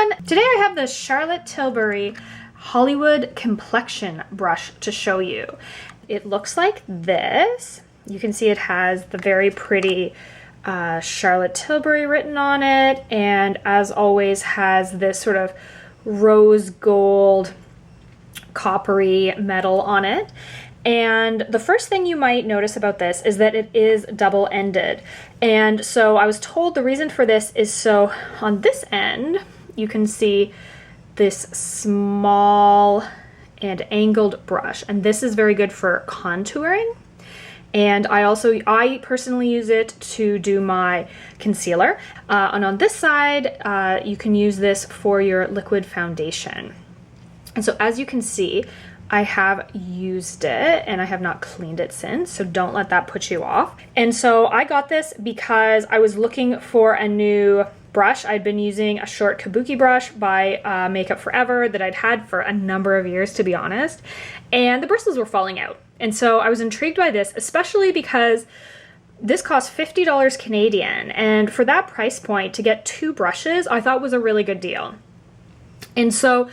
everyone! Today I have the Charlotte Tilbury Hollywood Complexion Brush to show you. It looks like this. You can see it has the very pretty Charlotte Tilbury written on it, and as always has this sort of rose gold coppery metal on it. And the first thing you might notice about this is that it is double-ended. And so I was told the reason for this is so on this end, you can see this small and angled brush. And this is very good for contouring. And I personally use it to do my concealer. And on this side, you can use this for your liquid foundation. And so as you can see, I have used it and I have not cleaned it since, so don't let that put you off. And so I got this because I was looking for a new brush. I'd been using a short kabuki brush by Makeup Forever that I'd had for a number of years, to be honest, and the bristles were falling out. And so I was intrigued by this, especially because this cost $50 Canadian, and for that price point to get two brushes I thought was a really good deal. And so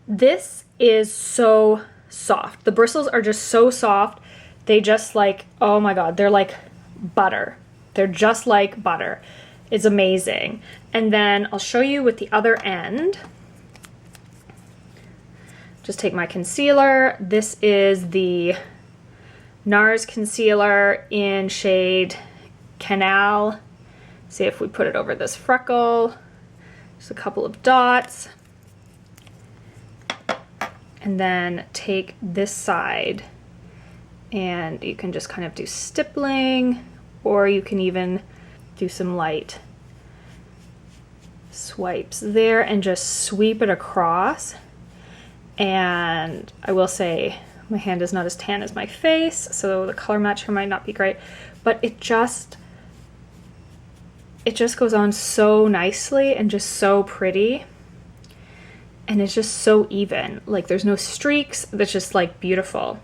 this is so soft. The bristles are just so soft. They just like, oh my god, they're like butter. They're just like butter. It's amazing. And then I'll show you with the other end. Just take my concealer. This is the NARS concealer in shade Canal. See if we put it over this freckle. Just a couple of dots. And then take this side and you can just kind of do stippling, or you can even do some light swipes there and just sweep it across. And I will say my hand is not as tan as my face, so the color match here might not be great, but it just goes on so nicely and just so pretty. And it's just so even, like there's no streaks, that's just like beautiful.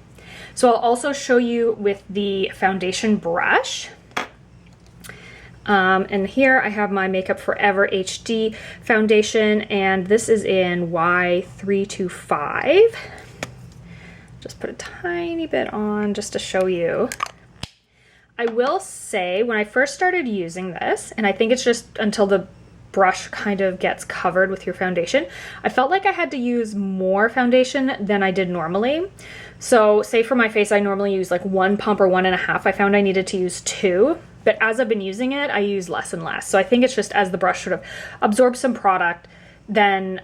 So I'll also show you with the foundation brush. And here I have my Makeup Forever HD foundation, and this is in Y325. Just put a tiny bit on just to show you. I will say when I first started using this, and I think it's just until the brush kind of gets covered with your foundation, I felt like I had to use more foundation than I did normally. So say for my face, I normally use like 1 pump or 1.5. I found I needed to use 2, but as I've been using it, I use less and less. So I think it's just as the brush sort of absorbs some product, then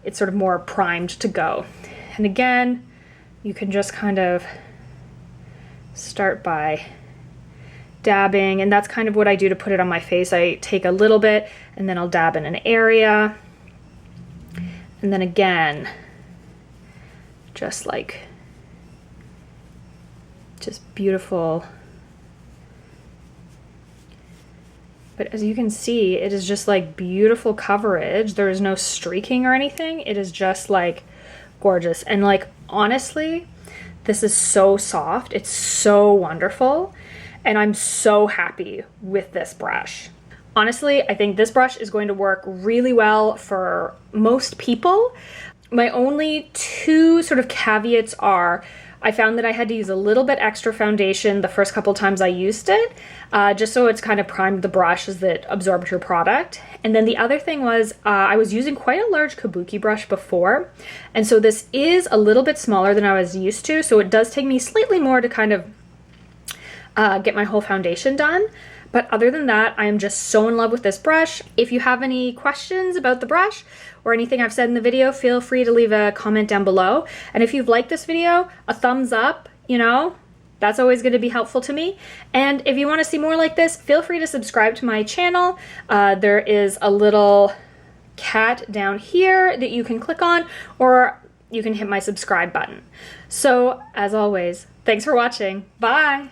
it's sort of more primed to go. And again, you can just kind of start by dabbing, and that's kind of what I do to put it on my face. I take a little bit and then I'll dab in an area, and then again just like beautiful. But as you can see, it is just like beautiful coverage. There is no streaking or anything. It is just like gorgeous, and like honestly this is so soft. It's so wonderful. And I'm so happy with this brush. Honestly, I think this brush is going to work really well for most people. My only two sort of caveats are, I found that I had to use a little bit extra foundation the first couple times I used it, just so it's kind of primed the brush as it absorbed your product. And then the other thing was, I was using quite a large kabuki brush before, and so this is a little bit smaller than I was used to, so it does take me slightly more to kind of get my whole foundation done. But other than that, I am just so in love with this brush. If you have any questions about the brush or anything I've said in the video, feel free to leave a comment down below. And if you've liked this video, a thumbs up, you know, that's always going to be helpful to me. And if you want to see more like this, feel free to subscribe to my channel. There is a little cat down here that you can click on, or you can hit my subscribe button. So as always, thanks for watching. Bye!